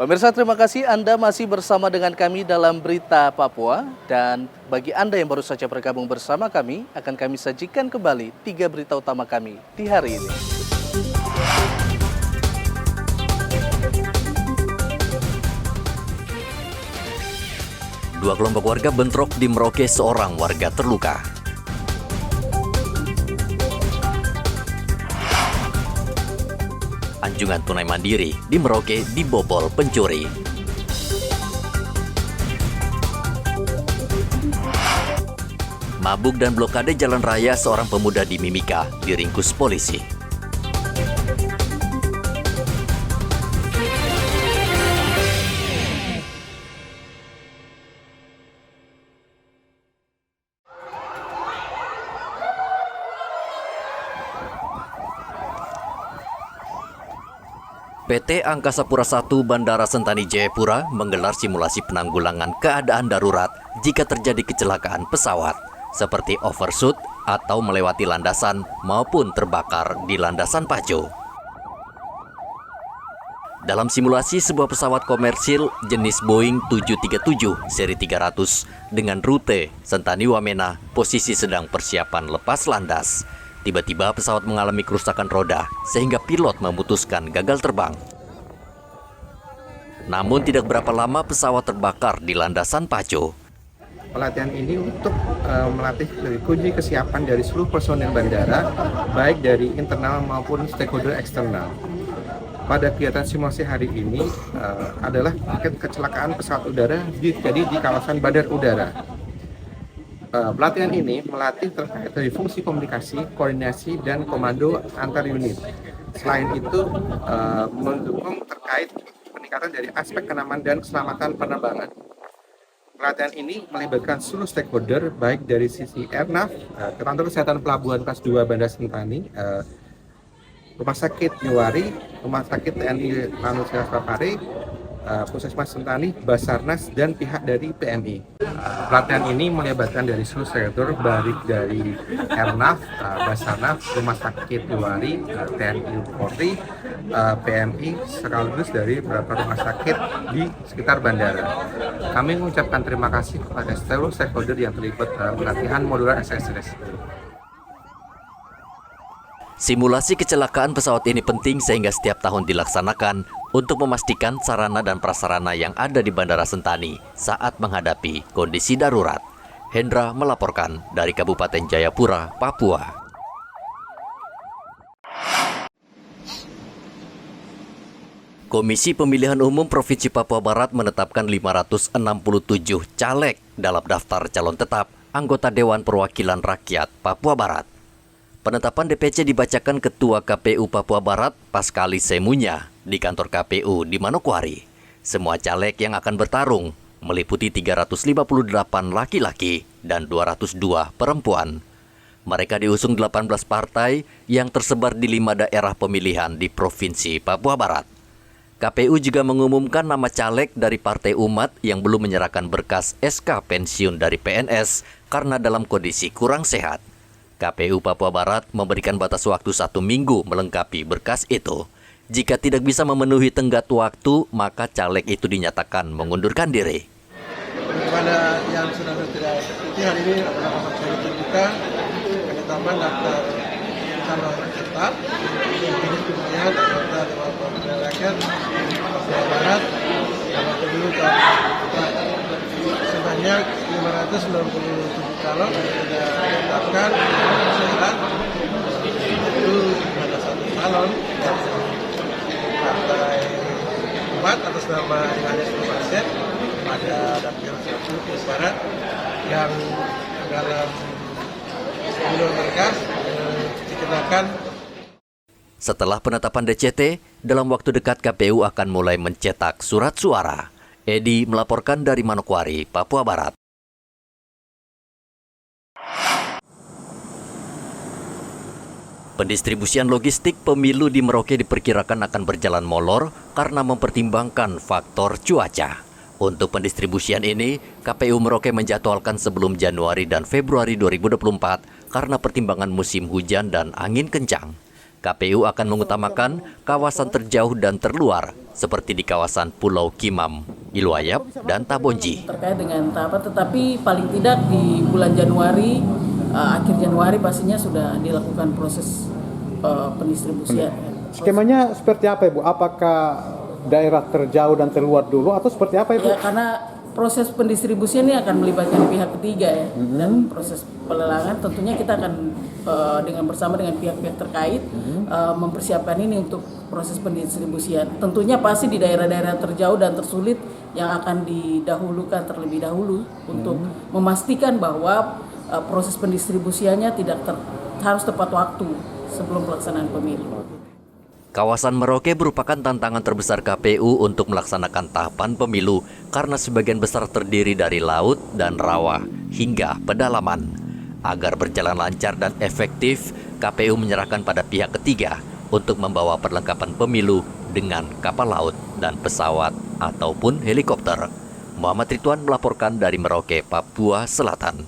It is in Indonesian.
Pemirsa, terima kasih Anda masih bersama dengan kami dalam Berita Papua. Dan bagi Anda yang baru saja bergabung bersama kami, akan kami sajikan kembali 3 berita utama kami di hari ini. Dua kelompok warga bentrok di Merauke, seorang warga terluka. Anjungan tunai mandiri di Merauke dibobol pencuri. Mabuk dan blokade jalan raya, seorang pemuda di Mimika diringkus polisi. PT Angkasa Pura I Bandara Sentani Jayapura menggelar simulasi penanggulangan keadaan darurat jika terjadi kecelakaan pesawat, seperti overshoot atau melewati landasan maupun terbakar di landasan pacu. Dalam simulasi, sebuah pesawat komersil jenis Boeing 737 seri 300 dengan rute Sentani Wamena posisi sedang persiapan lepas landas. Tiba-tiba pesawat mengalami kerusakan roda sehingga pilot memutuskan gagal terbang. Namun tidak berapa lama pesawat terbakar di landasan pacu. Pelatihan ini untuk melatih uji kesiapan dari seluruh personel bandara, baik dari internal maupun stakeholder eksternal. Pada kegiatan simulasi hari ini adalah kecelakaan pesawat udara terjadi di kawasan bandar udara. Pelatihan ini melatih terkait dari fungsi komunikasi, koordinasi, dan komando antar unit. Selain itu, mendukung terkait peningkatan dari aspek keamanan dan keselamatan penerbangan. Pelatihan ini melibatkan seluruh stakeholder, baik dari sisi Airnav, Kantor Kesehatan Pelabuhan Kelas 2 Bandara Sentani, Rumah Sakit Nyuwari, Rumah Sakit TNI Lanut Papare, Puskesmas Sentani, Basarnas, dan pihak dari PMI. Pelatihan ini melibatkan dari seluruh sektor, baik dari Airnav, Basarnas, Rumah Sakit Nyuwari, TNI Polri, PMI, sekaligus dari beberapa rumah sakit di sekitar bandara. Kami mengucapkan terima kasih kepada seluruh stakeholder yang terlibat dalam pelatihan modular SSRS. Simulasi kecelakaan pesawat ini penting sehingga setiap tahun dilaksanakan untuk memastikan sarana dan prasarana yang ada di Bandara Sentani saat menghadapi kondisi darurat. Hendra melaporkan dari Kabupaten Jayapura, Papua. Komisi Pemilihan Umum Provinsi Papua Barat menetapkan 567 caleg dalam daftar calon tetap anggota Dewan Perwakilan Rakyat Papua Barat. Penetapan DPC dibacakan Ketua KPU Papua Barat, Paskali Semunya, di kantor KPU di Manokwari. Semua caleg yang akan bertarung meliputi 358 laki-laki dan 202 perempuan. Mereka diusung 18 partai yang tersebar di 5 daerah pemilihan di Provinsi Papua Barat. KPU juga mengumumkan nama caleg dari Partai Umat yang belum menyerahkan berkas SK pensiun dari PNS karena dalam kondisi kurang sehat. KPU Papua Barat memberikan batas waktu 1 minggu melengkapi berkas itu. Jika tidak bisa memenuhi tenggat waktu, maka caleg itu dinyatakan mengundurkan diri. Kepada yang sudah tidak ikuti, hari ini adalah rapat terbuka penetapan daftar calon tetap ini semuanya anggota Dewan Perwakilan Rakyat Papua Barat dalam pemilu tahun sebanyak 597 calon sudah ditetapkan syarat, itu ada 1 calon Partai Umat atas nama Yohanes Nurbaset, ada Dapil 1 Papua Barat yang dalam pemilu mereka dikenakan. Setelah penetapan DCT, dalam waktu dekat KPU akan mulai mencetak surat suara. Edi melaporkan dari Manokwari, Papua Barat. Pendistribusian logistik pemilu di Merauke diperkirakan akan berjalan molor karena mempertimbangkan faktor cuaca. Untuk pendistribusian ini, KPU Merauke menjadwalkan sebelum Januari dan Februari 2024 karena pertimbangan musim hujan dan angin kencang. KPU akan mengutamakan kawasan terjauh dan terluar seperti di kawasan Pulau Kimam, Iluayap, dan Tabonji. Terkait dengan tahapan, tetapi paling tidak di bulan Januari, akhir Januari pastinya sudah dilakukan proses pendistribusian. Skemanya seperti apa Ibu? Apakah daerah terjauh dan terluar dulu atau seperti apa Ibu? Ya, karena proses pendistribusian ini akan melibatkan pihak ketiga ya, dan proses pelelangan tentunya kita akan bersama dengan pihak-pihak terkait mempersiapkan ini untuk proses pendistribusian. Tentunya pasti di daerah-daerah terjauh dan tersulit yang akan didahulukan terlebih dahulu untuk memastikan bahwa proses pendistribusiannya harus tepat waktu sebelum pelaksanaan pemilu. Kawasan Merauke merupakan tantangan terbesar KPU untuk melaksanakan tahapan pemilu karena sebagian besar terdiri dari laut dan rawa hingga pedalaman. Agar berjalan lancar dan efektif, KPU menyerahkan pada pihak ketiga untuk membawa perlengkapan pemilu dengan kapal laut dan pesawat ataupun helikopter. Muhammad Ridwan melaporkan dari Merauke, Papua Selatan.